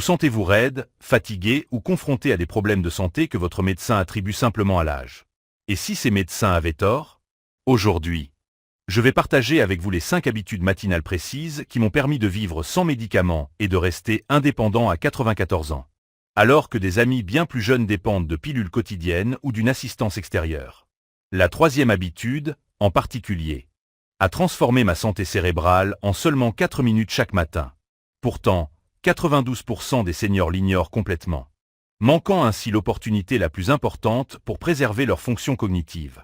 Vous sentez-vous raide, fatigué ou confronté à des problèmes de santé que votre médecin attribue simplement à l'âge? Et si ces médecins avaient tort? Aujourd'hui, je vais partager avec vous les 5 habitudes matinales précises qui m'ont permis de vivre sans médicaments et de rester indépendant à 94 ans. Alors que des amis bien plus jeunes dépendent de pilules quotidiennes ou d'une assistance extérieure. La 3e habitude, en particulier, a transformé ma santé cérébrale en seulement 4 minutes chaque matin. Pourtant, 92% des seniors l'ignorent complètement, manquant ainsi l'opportunité la plus importante pour préserver leurs fonctions cognitives.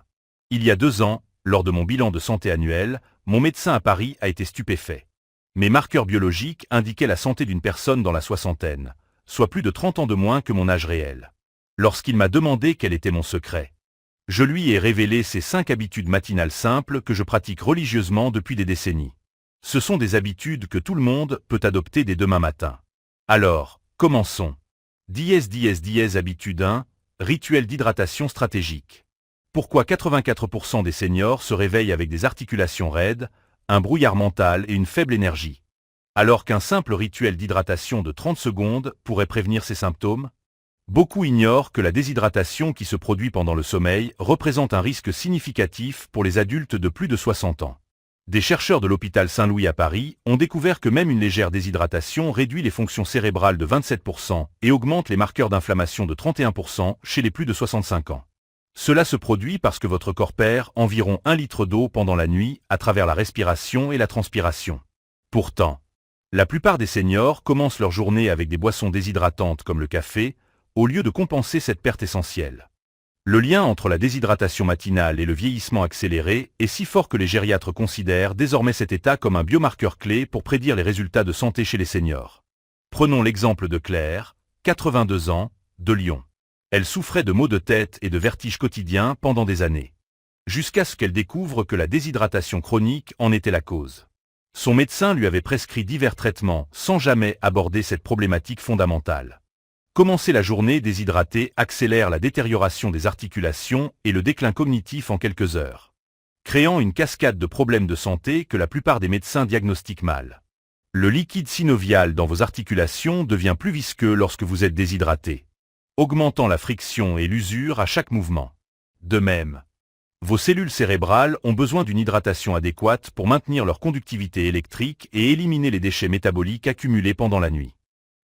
Il y a 2 ans, lors de mon bilan de santé annuel, mon médecin à Paris a été stupéfait. Mes marqueurs biologiques indiquaient la santé d'une personne dans la soixantaine, soit plus de 30 ans de moins que mon âge réel. Lorsqu'il m'a demandé quel était mon secret, je lui ai révélé ces 5 habitudes matinales simples que je pratique religieusement depuis des décennies. Ce sont des habitudes que tout le monde peut adopter dès demain matin. Alors, commençons. Habitude 1, rituel d'hydratation stratégique. Pourquoi 84% des seniors se réveillent avec des articulations raides, un brouillard mental et une faible énergie, alors qu'un simple rituel d'hydratation de 30 secondes pourrait prévenir ces symptômes? Beaucoup ignorent que la déshydratation qui se produit pendant le sommeil représente un risque significatif pour les adultes de plus de 60 ans. Des chercheurs de l'hôpital Saint-Louis à Paris ont découvert que même une légère déshydratation réduit les fonctions cérébrales de 27% et augmente les marqueurs d'inflammation de 31% chez les plus de 65 ans. Cela se produit parce que votre corps perd environ 1 litre d'eau pendant la nuit à travers la respiration et la transpiration. Pourtant, la plupart des seniors commencent leur journée avec des boissons déshydratantes comme le café, au lieu de compenser cette perte essentielle. Le lien entre la déshydratation matinale et le vieillissement accéléré est si fort que les gériatres considèrent désormais cet état comme un biomarqueur clé pour prédire les résultats de santé chez les seniors. Prenons l'exemple de Claire, 82 ans, de Lyon. Elle souffrait de maux de tête et de vertiges quotidiens pendant des années, jusqu'à ce qu'elle découvre que la déshydratation chronique en était la cause. Son médecin lui avait prescrit divers traitements sans jamais aborder cette problématique fondamentale. Commencer la journée déshydratée accélère la détérioration des articulations et le déclin cognitif en quelques heures, créant une cascade de problèmes de santé que la plupart des médecins diagnostiquent mal. Le liquide synovial dans vos articulations devient plus visqueux lorsque vous êtes déshydraté, augmentant la friction et l'usure à chaque mouvement. De même, vos cellules cérébrales ont besoin d'une hydratation adéquate pour maintenir leur conductivité électrique et éliminer les déchets métaboliques accumulés pendant la nuit.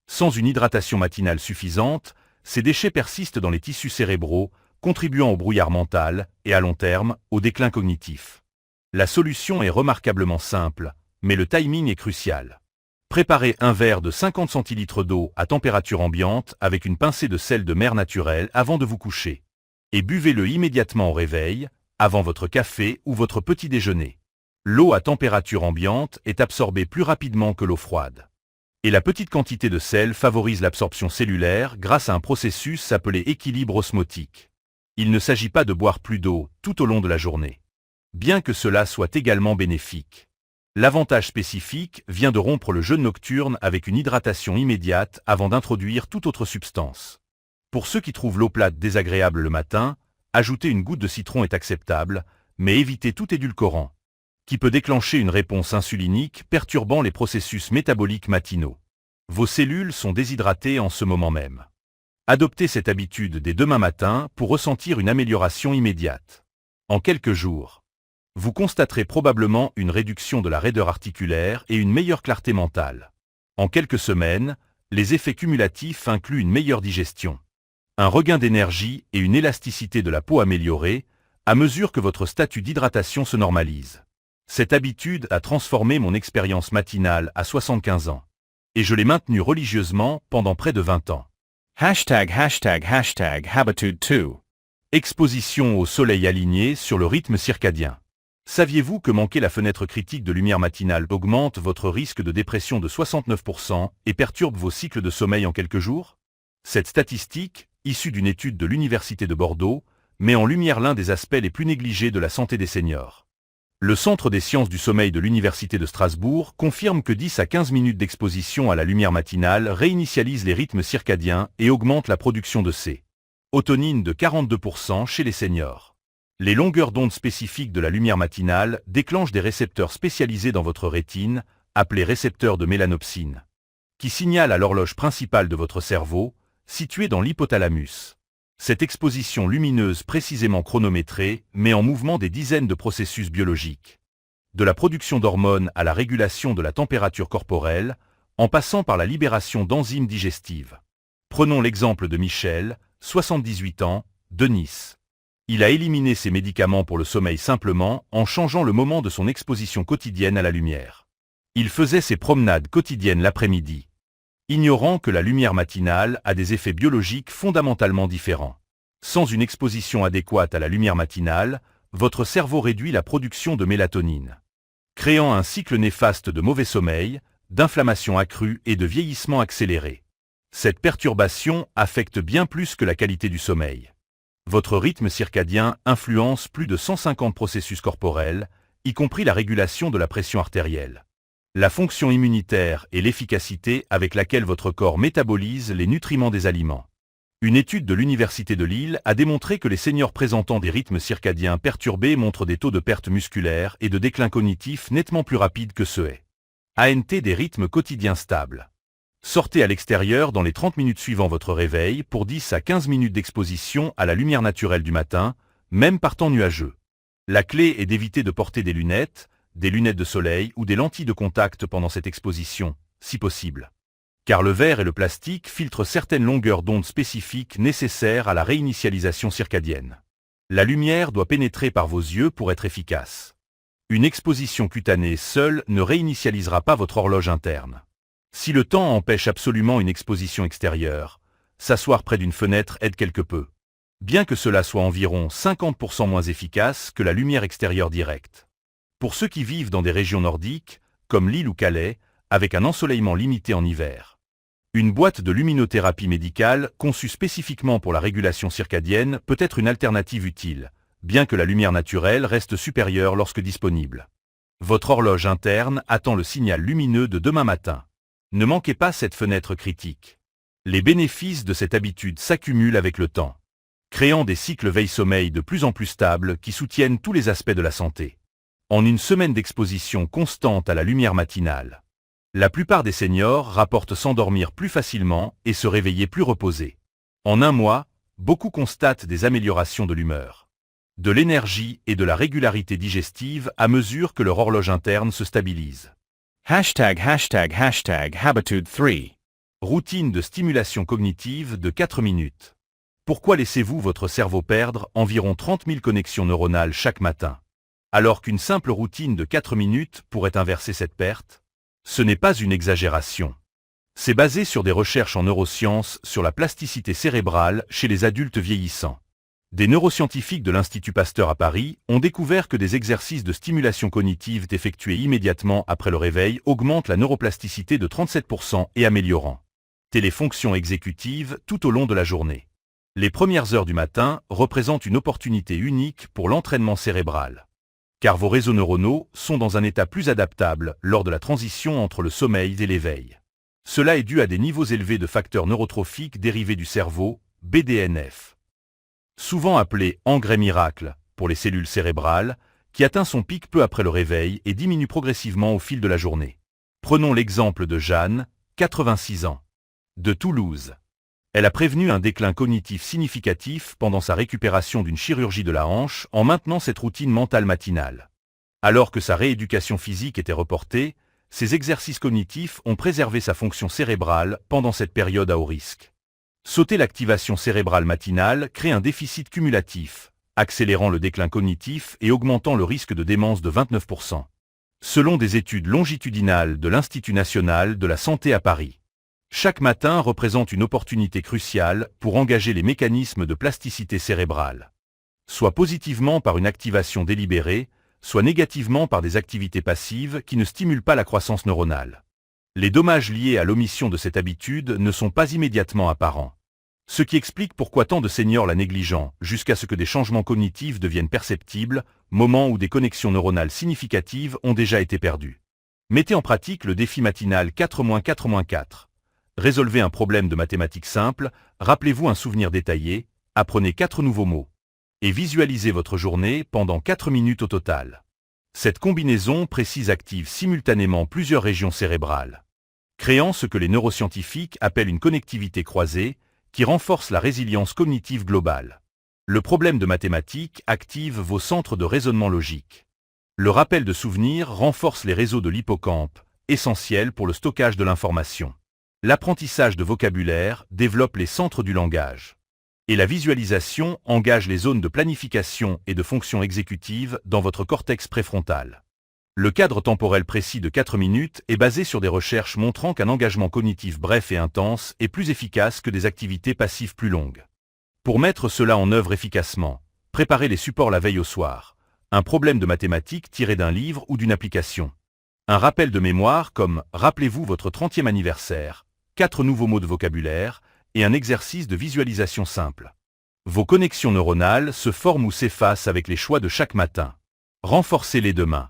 Sans une hydratation matinale suffisante, ces déchets persistent dans les tissus cérébraux, contribuant au brouillard mental et à long terme, au déclin cognitif. La solution est remarquablement simple, mais le timing est crucial. Préparez un verre de 50 centilitres d'eau à température ambiante avec une pincée de sel de mer naturel avant de vous coucher. Et buvez-le immédiatement au réveil, avant votre café ou votre petit déjeuner. L'eau à température ambiante est absorbée plus rapidement que l'eau froide. Et la petite quantité de sel favorise l'absorption cellulaire grâce à un processus appelé équilibre osmotique. Il ne s'agit pas de boire plus d'eau tout au long de la journée, bien que cela soit également bénéfique. L'avantage spécifique vient de rompre le jeûne nocturne avec une hydratation immédiate avant d'introduire toute autre substance. Pour ceux qui trouvent l'eau plate désagréable le matin, ajouter une goutte de citron est acceptable, mais évitez tout édulcorant, qui peut déclencher une réponse insulinique perturbant les processus métaboliques matinaux. Vos cellules sont déshydratées en ce moment même. Adoptez cette habitude dès demain matin pour ressentir une amélioration immédiate. En quelques jours, vous constaterez probablement une réduction de la raideur articulaire et une meilleure clarté mentale. En quelques semaines, les effets cumulatifs incluent une meilleure digestion, un regain d'énergie et une élasticité de la peau améliorée à mesure que votre statut d'hydratation se normalise. Cette habitude a transformé mon expérience matinale à 75 ans. Et je l'ai maintenue religieusement pendant près de 20 ans. Habitude 2. Exposition au soleil aligné sur le rythme circadien. Saviez-vous que manquer la fenêtre critique de lumière matinale augmente votre risque de dépression de 69% et perturbe vos cycles de sommeil en quelques jours? Cette statistique, issue d'une étude de l'Université de Bordeaux, met en lumière l'un des aspects les plus négligés de la santé des seniors. Le Centre des sciences du sommeil de l'Université de Strasbourg confirme que 10 à 15 minutes d'exposition à la lumière matinale réinitialisent les rythmes circadiens et augmentent la production de sérotonine de 42% chez les seniors. Les longueurs d'onde spécifiques de la lumière matinale déclenchent des récepteurs spécialisés dans votre rétine, appelés récepteurs de mélanopsine, qui signale à l'horloge principale de votre cerveau, située dans l'hypothalamus. Cette exposition lumineuse précisément chronométrée met en mouvement des dizaines de processus biologiques. De la production d'hormones à la régulation de la température corporelle, en passant par la libération d'enzymes digestives. Prenons l'exemple de Michel, 78 ans, de Nice. Il a éliminé ses médicaments pour le sommeil simplement en changeant le moment de son exposition quotidienne à la lumière. Il faisait ses promenades quotidiennes l'après-midi, ignorant que la lumière matinale a des effets biologiques fondamentalement différents. Sans une exposition adéquate à la lumière matinale, votre cerveau réduit la production de mélatonine, créant un cycle néfaste de mauvais sommeil, d'inflammation accrue et de vieillissement accéléré. Cette perturbation affecte bien plus que la qualité du sommeil. Votre rythme circadien influence plus de 150 processus corporels, y compris la régulation de la pression artérielle, la fonction immunitaire et l'efficacité avec laquelle votre corps métabolise les nutriments des aliments. Une étude de l'Université de Lille a démontré que les seniors présentant des rythmes circadiens perturbés montrent des taux de perte musculaire et de déclin cognitif nettement plus rapides que ceux ANT des rythmes quotidiens stables. Sortez à l'extérieur dans les 30 minutes suivant votre réveil pour 10 à 15 minutes d'exposition à la lumière naturelle du matin, même par temps nuageux. La clé est d'éviter de porter des lunettes de soleil ou des lentilles de contact pendant cette exposition, si possible. Car le verre et le plastique filtrent certaines longueurs d'onde spécifiques nécessaires à la réinitialisation circadienne. La lumière doit pénétrer par vos yeux pour être efficace. Une exposition cutanée seule ne réinitialisera pas votre horloge interne. Si le temps empêche absolument une exposition extérieure, s'asseoir près d'une fenêtre aide quelque peu, bien que cela soit environ 50% moins efficace que la lumière extérieure directe. Pour ceux qui vivent dans des régions nordiques, comme Lille ou Calais, avec un ensoleillement limité en hiver, une boîte de luminothérapie médicale conçue spécifiquement pour la régulation circadienne peut être une alternative utile, bien que la lumière naturelle reste supérieure lorsque disponible. Votre horloge interne attend le signal lumineux de demain matin. Ne manquez pas cette fenêtre critique. Les bénéfices de cette habitude s'accumulent avec le temps, créant des cycles veille-sommeil de plus en plus stables qui soutiennent tous les aspects de la santé. En une semaine d'exposition constante à la lumière matinale, la plupart des seniors rapportent s'endormir plus facilement et se réveiller plus reposés. En un mois, beaucoup constatent des améliorations de l'humeur, de l'énergie et de la régularité digestive à mesure que leur horloge interne se stabilise. #Habitude3. Routine de stimulation cognitive de 4 minutes. Pourquoi laissez-vous votre cerveau perdre environ 30 000 connexions neuronales chaque matin, alors qu'une simple routine de 4 minutes pourrait inverser cette perte? Ce n'est pas une exagération. C'est basé sur des recherches en neurosciences sur la plasticité cérébrale chez les adultes vieillissants. Des neuroscientifiques de l'Institut Pasteur à Paris ont découvert que des exercices de stimulation cognitive effectués immédiatement après le réveil augmentent la neuroplasticité de 37% et améliorant les fonctions exécutives tout au long de la journée. Les premières heures du matin représentent une opportunité unique pour l'entraînement cérébral, car vos réseaux neuronaux sont dans un état plus adaptable lors de la transition entre le sommeil et l'éveil. Cela est dû à des niveaux élevés de facteurs neurotrophiques dérivés du cerveau, BDNF. Souvent appelé engrais miracle pour les cellules cérébrales, qui atteint son pic peu après le réveil et diminue progressivement au fil de la journée. Prenons l'exemple de Jeanne, 86 ans, de Toulouse. Elle a prévenu un déclin cognitif significatif pendant sa récupération d'une chirurgie de la hanche en maintenant cette routine mentale matinale. Alors que sa rééducation physique était reportée, ses exercices cognitifs ont préservé sa fonction cérébrale pendant cette période à haut risque. Sauter l'activation cérébrale matinale crée un déficit cumulatif, accélérant le déclin cognitif et augmentant le risque de démence de 29%. Selon des études longitudinales de l'Institut national de la santé à Paris. Chaque matin représente une opportunité cruciale pour engager les mécanismes de plasticité cérébrale, soit positivement par une activation délibérée, soit négativement par des activités passives qui ne stimulent pas la croissance neuronale. Les dommages liés à l'omission de cette habitude ne sont pas immédiatement apparents, ce qui explique pourquoi tant de seniors la négligent jusqu'à ce que des changements cognitifs deviennent perceptibles, moment où des connexions neuronales significatives ont déjà été perdues. Mettez en pratique le défi matinal 4-4-4. Résolvez un problème de mathématiques simple, rappelez-vous un souvenir détaillé, apprenez 4 nouveaux mots. Et visualisez votre journée pendant 4 minutes au total. Cette combinaison précise active simultanément plusieurs régions cérébrales, créant ce que les neuroscientifiques appellent une connectivité croisée, qui renforce la résilience cognitive globale. Le problème de mathématiques active vos centres de raisonnement logique. Le rappel de souvenirs renforce les réseaux de l'hippocampe, essentiels pour le stockage de l'information. L'apprentissage de vocabulaire développe les centres du langage. Et la visualisation engage les zones de planification et de fonction exécutive dans votre cortex préfrontal. Le cadre temporel précis de 4 minutes est basé sur des recherches montrant qu'un engagement cognitif bref et intense est plus efficace que des activités passives plus longues. Pour mettre cela en œuvre efficacement, préparez les supports la veille au soir. Un problème de mathématiques tiré d'un livre ou d'une application. Un rappel de mémoire comme « Rappelez-vous votre 30e anniversaire », 4 nouveaux mots de vocabulaire, et un exercice de visualisation simple. Vos connexions neuronales se forment ou s'effacent avec les choix de chaque matin. Renforcez-les demain.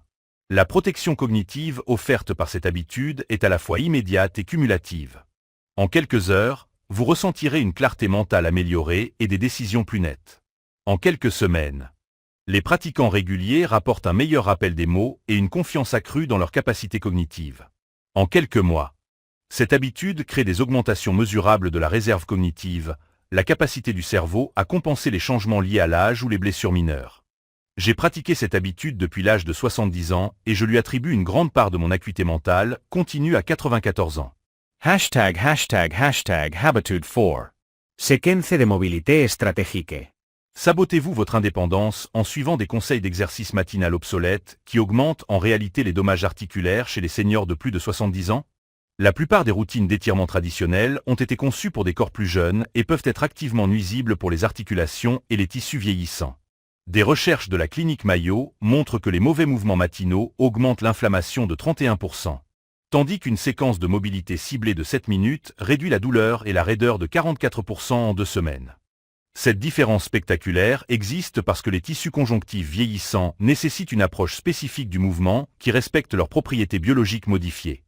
La protection cognitive offerte par cette habitude est à la fois immédiate et cumulative. En quelques heures, vous ressentirez une clarté mentale améliorée et des décisions plus nettes. En quelques semaines, les pratiquants réguliers rapportent un meilleur rappel des mots et une confiance accrue dans leurs capacités cognitives. En quelques mois, cette habitude crée des augmentations mesurables de la réserve cognitive, la capacité du cerveau à compenser les changements liés à l'âge ou les blessures mineures. J'ai pratiqué cette habitude depuis l'âge de 70 ans et je lui attribue une grande part de mon acuité mentale, continue à 94 ans. ###Habitude4. Séquence de mobilité stratégique. Sabotez-vous votre indépendance en suivant des conseils d'exercice matinal obsolètes qui augmentent en réalité les dommages articulaires chez les seniors de plus de 70 ans? La plupart des routines d'étirement traditionnelles ont été conçues pour des corps plus jeunes et peuvent être activement nuisibles pour les articulations et les tissus vieillissants. Des recherches de la clinique Mayo montrent que les mauvais mouvements matinaux augmentent l'inflammation de 31%, tandis qu'une séquence de mobilité ciblée de 7 minutes réduit la douleur et la raideur de 44% en 2 semaines. Cette différence spectaculaire existe parce que les tissus conjonctifs vieillissants nécessitent une approche spécifique du mouvement qui respecte leurs propriétés biologiques modifiées.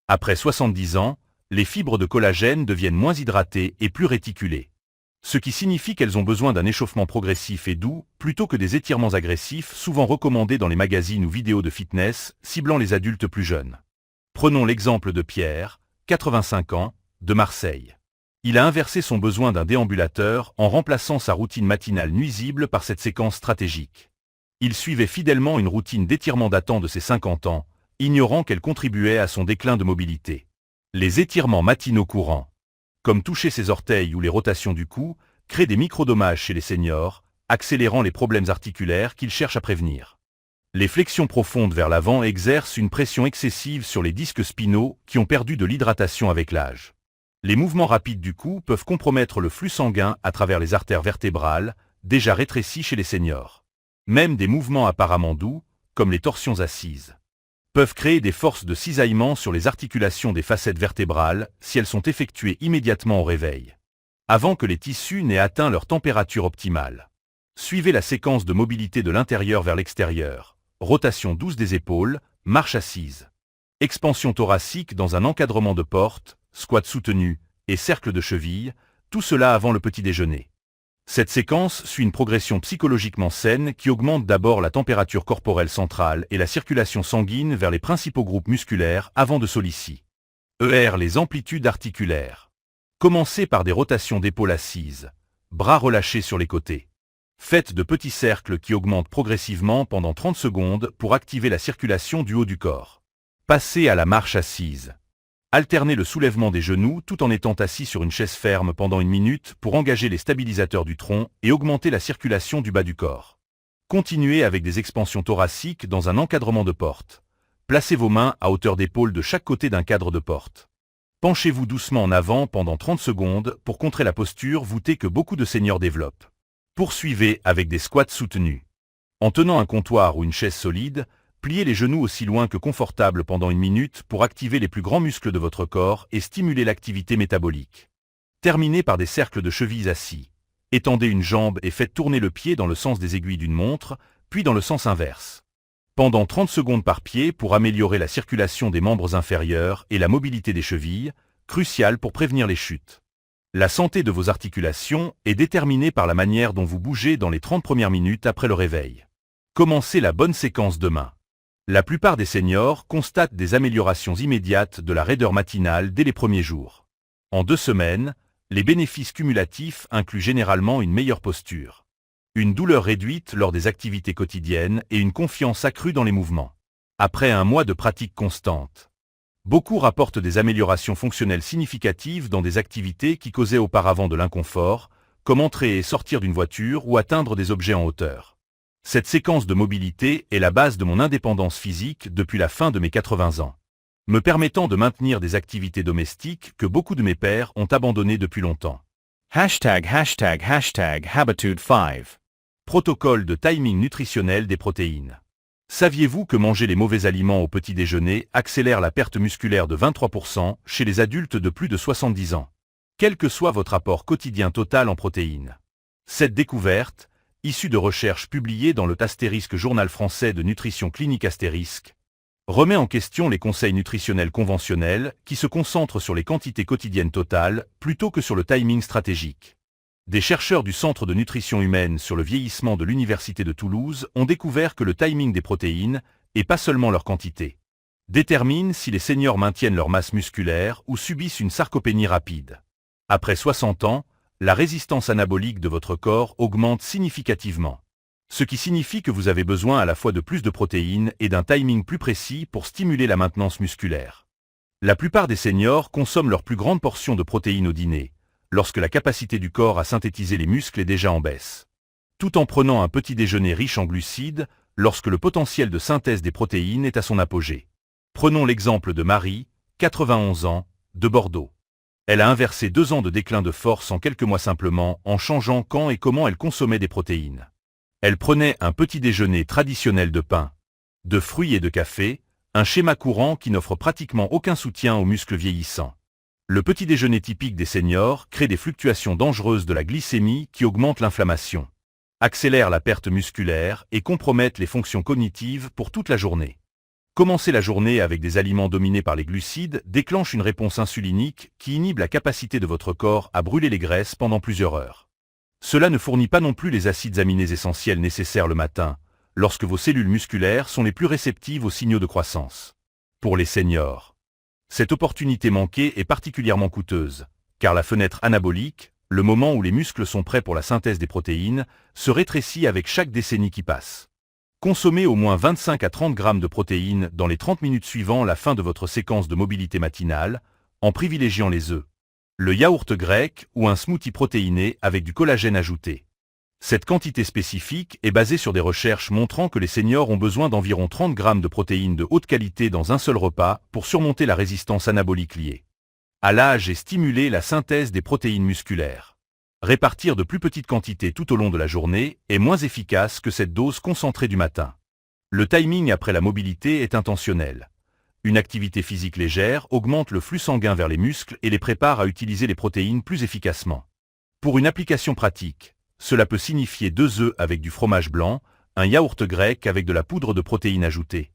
Après 70 ans, les fibres de collagène deviennent moins hydratées et plus réticulées. Ce qui signifie qu'elles ont besoin d'un échauffement progressif et doux, plutôt que des étirements agressifs souvent recommandés dans les magazines ou vidéos de fitness, ciblant les adultes plus jeunes. Prenons l'exemple de Pierre, 85 ans, de Marseille. Il a inversé son besoin d'un déambulateur en remplaçant sa routine matinale nuisible par cette séquence stratégique. Il suivait fidèlement une routine d'étirement datant de ses 50 ans, ignorant qu'elle contribuait à son déclin de mobilité. Les étirements matinaux courants, comme toucher ses orteils ou les rotations du cou, créent des microdommages chez les seniors, accélérant les problèmes articulaires qu'ils cherchent à prévenir. Les flexions profondes vers l'avant exercent une pression excessive sur les disques spinaux qui ont perdu de l'hydratation avec l'âge. Les mouvements rapides du cou peuvent compromettre le flux sanguin à travers les artères vertébrales, déjà rétrécies chez les seniors. Même des mouvements apparemment doux, comme les torsions assises, peuvent créer des forces de cisaillement sur les articulations des facettes vertébrales si elles sont effectuées immédiatement au réveil, avant que les tissus n'aient atteint leur température optimale. Suivez la séquence de mobilité de l'intérieur vers l'extérieur, rotation douce des épaules, marche assise, expansion thoracique dans un encadrement de porte, squat soutenu et cercle de cheville, tout cela avant le petit déjeuner. Cette séquence suit une progression psychologiquement saine qui augmente d'abord la température corporelle centrale et la circulation sanguine vers les principaux groupes musculaires avant de solliciter les amplitudes articulaires. Commencez par des rotations d'épaules assises, bras relâchés sur les côtés. Faites de petits cercles qui augmentent progressivement pendant 30 secondes pour activer la circulation du haut du corps. Passez à la marche assise. Alternez le soulèvement des genoux tout en étant assis sur une chaise ferme pendant 1 minute pour engager les stabilisateurs du tronc et augmenter la circulation du bas du corps. Continuez avec des expansions thoraciques dans un encadrement de porte. Placez vos mains à hauteur d'épaule de chaque côté d'un cadre de porte. Penchez-vous doucement en avant pendant 30 secondes pour contrer la posture voûtée que beaucoup de seniors développent. Poursuivez avec des squats soutenus. En tenant un comptoir ou une chaise solide, pliez les genoux aussi loin que confortable pendant 1 minute pour activer les plus grands muscles de votre corps et stimuler l'activité métabolique. Terminez par des cercles de chevilles assis. Étendez une jambe et faites tourner le pied dans le sens des aiguilles d'une montre, puis dans le sens inverse. Pendant 30 secondes par pied pour améliorer la circulation des membres inférieurs et la mobilité des chevilles, crucial pour prévenir les chutes. La santé de vos articulations est déterminée par la manière dont vous bougez dans les 30 premières minutes après le réveil. Commencez la bonne séquence demain. La plupart des seniors constatent des améliorations immédiates de la raideur matinale dès les premiers jours. En 2 semaines, les bénéfices cumulatifs incluent généralement une meilleure posture, une douleur réduite lors des activités quotidiennes et une confiance accrue dans les mouvements. Après un mois de pratique constante, beaucoup rapportent des améliorations fonctionnelles significatives dans des activités qui causaient auparavant de l'inconfort, comme entrer et sortir d'une voiture ou atteindre des objets en hauteur. Cette séquence de mobilité est la base de mon indépendance physique depuis la fin de mes 80 ans, me permettant de maintenir des activités domestiques que beaucoup de mes pairs ont abandonnées depuis longtemps. Habitude 5. Protocole de timing nutritionnel des protéines. Saviez-vous que manger les mauvais aliments au petit déjeuner accélère la perte musculaire de 23% chez les adultes de plus de 70 ans, quel que soit votre apport quotidien total en protéines? Cette découverte, issue de recherches publiées dans le Astérisque Journal français de nutrition clinique Astérisque, remet en question les conseils nutritionnels conventionnels qui se concentrent sur les quantités quotidiennes totales plutôt que sur le timing stratégique. Des chercheurs du Centre de nutrition humaine sur le vieillissement de l'Université de Toulouse ont découvert que le timing des protéines, et pas seulement leur quantité, détermine si les seniors maintiennent leur masse musculaire ou subissent une sarcopénie rapide. Après 60 ans, la résistance anabolique de votre corps augmente significativement, ce qui signifie que vous avez besoin à la fois de plus de protéines et d'un timing plus précis pour stimuler la maintenance musculaire. La plupart des seniors consomment leur plus grande portion de protéines au dîner, lorsque la capacité du corps à synthétiser les muscles est déjà en baisse, tout en prenant un petit déjeuner riche en glucides lorsque le potentiel de synthèse des protéines est à son apogée. Prenons l'exemple de Marie, 91 ans, de Bordeaux. Elle a inversé 2 ans de déclin de force en quelques mois simplement en changeant quand et comment elle consommait des protéines. Elle prenait un petit déjeuner traditionnel de pain, de fruits et de café, un schéma courant qui n'offre pratiquement aucun soutien aux muscles vieillissants. Le petit déjeuner typique des seniors crée des fluctuations dangereuses de la glycémie qui augmentent l'inflammation, accélèrent la perte musculaire et compromettent les fonctions cognitives pour toute la journée. Commencer la journée avec des aliments dominés par les glucides déclenche une réponse insulinique qui inhibe la capacité de votre corps à brûler les graisses pendant plusieurs heures. Cela ne fournit pas non plus les acides aminés essentiels nécessaires le matin, lorsque vos cellules musculaires sont les plus réceptives aux signaux de croissance. Pour les seniors, cette opportunité manquée est particulièrement coûteuse, car la fenêtre anabolique, le moment où les muscles sont prêts pour la synthèse des protéines, se rétrécit avec chaque décennie qui passe. Consommez au moins 25 à 30 grammes de protéines dans les 30 minutes suivant la fin de votre séquence de mobilité matinale, en privilégiant les œufs, le yaourt grec ou un smoothie protéiné avec du collagène ajouté. Cette quantité spécifique est basée sur des recherches montrant que les seniors ont besoin d'environ 30 grammes de protéines de haute qualité dans un seul repas pour surmonter la résistance anabolique liée à l'âge et stimuler la synthèse des protéines musculaires. Répartir de plus petites quantités tout au long de la journée est moins efficace que cette dose concentrée du matin. Le timing après la mobilité est intentionnel. Une activité physique légère augmente le flux sanguin vers les muscles et les prépare à utiliser les protéines plus efficacement. Pour une application pratique, cela peut signifier 2 œufs avec du fromage blanc, un yaourt grec avec de la poudre de protéines ajoutée,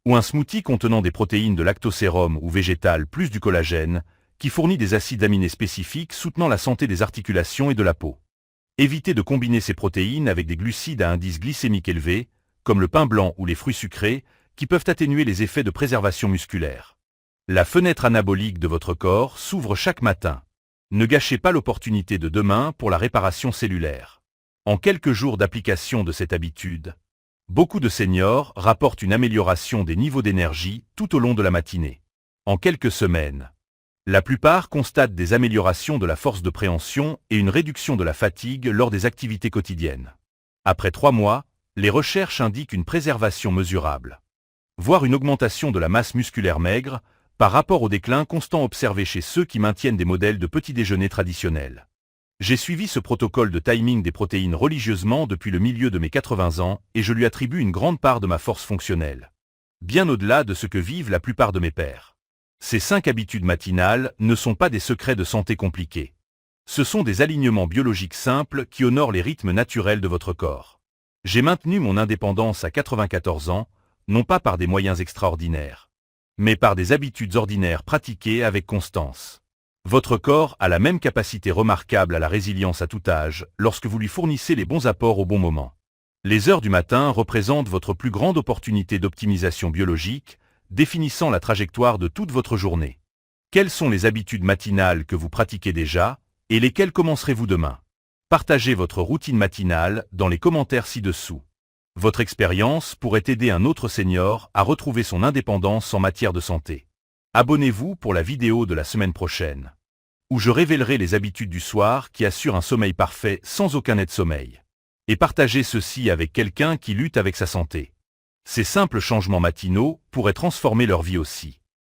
ou un smoothie contenant des protéines de lactosérum ou végétales plus du collagène, qui fournit des acides aminés spécifiques soutenant la santé des articulations et de la peau. Évitez de combiner ces protéines avec des glucides à indice glycémique élevé, comme le pain blanc ou les fruits sucrés, qui peuvent atténuer les effets de préservation musculaire. La fenêtre anabolique de votre corps s'ouvre chaque matin. Ne gâchez pas l'opportunité de demain pour la réparation cellulaire. En quelques jours d'application de cette habitude, beaucoup de seniors rapportent une amélioration des niveaux d'énergie tout au long de la matinée. En quelques semaines, la plupart constatent des améliorations de la force de préhension et une réduction de la fatigue lors des activités quotidiennes. Après 3 mois, les recherches indiquent une préservation mesurable, voire une augmentation de la masse musculaire maigre par rapport au déclin constant observé chez ceux qui maintiennent des modèles de petit déjeuner traditionnels. J'ai suivi ce protocole de timing des protéines religieusement depuis le milieu de mes 80 ans et je lui attribue une grande part de ma force fonctionnelle, bien au-delà de ce que vivent la plupart de mes pairs. Ces 5 habitudes matinales ne sont pas des secrets de santé compliqués. Ce sont des alignements biologiques simples qui honorent les rythmes naturels de votre corps. J'ai maintenu mon indépendance à 94 ans, non pas par des moyens extraordinaires, mais par des habitudes ordinaires pratiquées avec constance. Votre corps a la même capacité remarquable à la résilience à tout âge lorsque vous lui fournissez les bons apports au bon moment. Les heures du matin représentent votre plus grande opportunité d'optimisation biologique, définissant la trajectoire de toute votre journée. Quelles sont les habitudes matinales que vous pratiquez déjà, et lesquelles commencerez-vous demain? Partagez votre routine matinale dans les commentaires ci-dessous. Votre expérience pourrait aider un autre senior à retrouver son indépendance en matière de santé. Abonnez-vous pour la vidéo de la semaine prochaine, où je révélerai les habitudes du soir qui assurent un sommeil parfait sans aucun aide-sommeil. Et partagez ceci avec quelqu'un qui lutte avec sa santé. Ces simples changements matinaux pourraient transformer leur vie aussi.